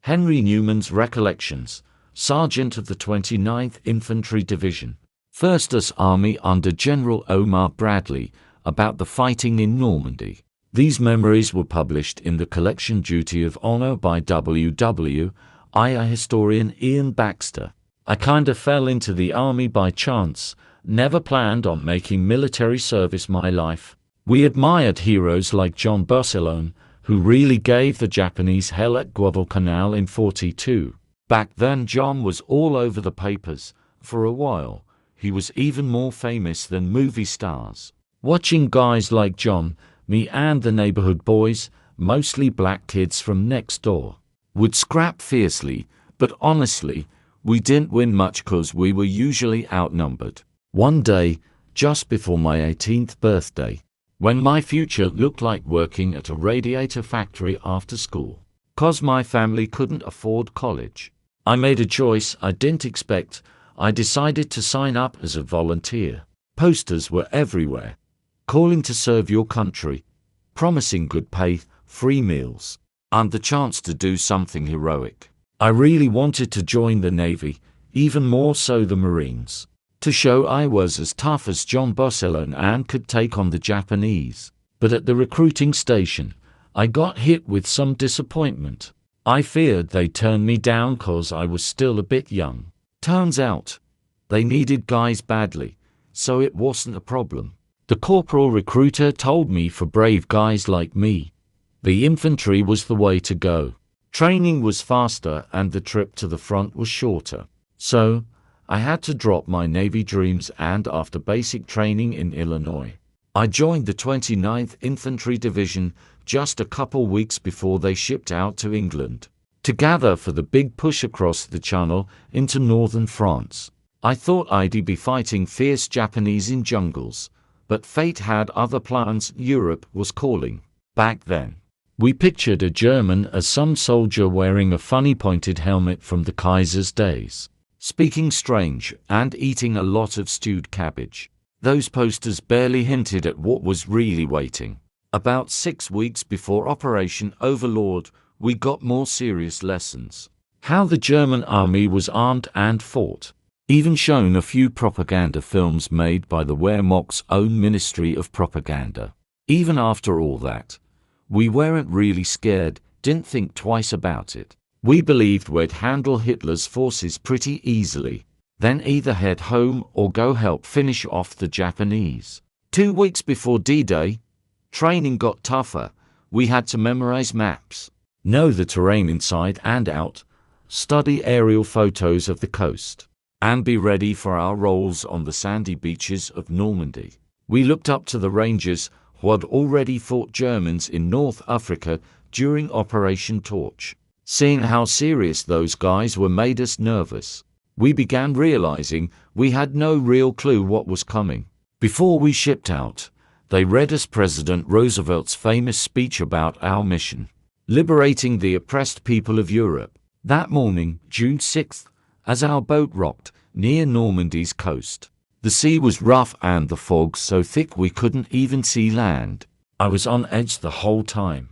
Henry Newman's Recollections, Sergeant of the 29th Infantry Division, 1st US Army under General Omar Bradly, about the fighting in Normandy. These memories were published in the collection Duty of Honor by W.W.I. historian Ian Baxter. I kinda fell into the army by chance, never planned on making military service my life. We admired heroes like John Barcelone, who really gave the Japanese hell at Guadalcanal in '42. Back then John was all over the papers. For a while, he was even more famous than movie stars. Watching guys like John, me and the neighborhood boys, mostly black kids from next door, would scrap fiercely, but honestly, we didn't win much 'cause we were usually outnumbered. One day, just before my 18th birthday, when my future looked like working at a radiator factory after school, 'cause my family couldn't afford college, I made a choice I didn't expect. I decided to sign up as a volunteer. Posters were everywhere, calling to serve your country, promising good pay, free meals, and the chance to do something heroic. I really wanted to join the Navy, even more so the Marines, to show I was as tough as John Barcelone and could take on the Japanese. But at the recruiting station, I got hit with some disappointment. I feared they'd turn me down 'cause I was still a bit young. Turns out, they needed guys badly, so it wasn't a problem. The corporal recruiter told me for brave guys like me, the infantry was the way to go. Training was faster and the trip to the front was shorter. So, I had to drop my Navy dreams, and after basic training in Illinois, I joined the 29th Infantry Division just a couple weeks before they shipped out to England to gather for the big push across the Channel into northern France. I thought I'd be fighting fierce Japanese in jungles, but fate had other plans. Europe was calling. Back then, we pictured a German as some soldier wearing a funny pointed helmet from the Kaiser's days, speaking strange and eating a lot of stewed cabbage. Those posters barely hinted at what was really waiting. About 6 weeks before Operation Overlord, we got more serious lessons. How the German army was armed and fought. Even shown a few propaganda films made by the Wehrmacht's own Ministry of Propaganda. Even after all that, we weren't really scared, didn't think twice about it. We believed we'd handle Hitler's forces pretty easily, then either head home or go help finish off the Japanese. 2 weeks before D-Day, training got tougher. We had to memorize maps, know the terrain inside and out, study aerial photos of the coast, and be ready for our roles on the sandy beaches of Normandy. We looked up to the Rangers, who had already fought Germans in North Africa during Operation Torch. Seeing how serious those guys were made us nervous. We began realizing we had no real clue what was coming. Before we shipped out, they read us President Roosevelt's famous speech about our mission, liberating the oppressed people of Europe. That morning, June 6th, as our boat rocked near Normandy's coast, the sea was rough and the fog so thick we couldn't even see land. I was on edge the whole time.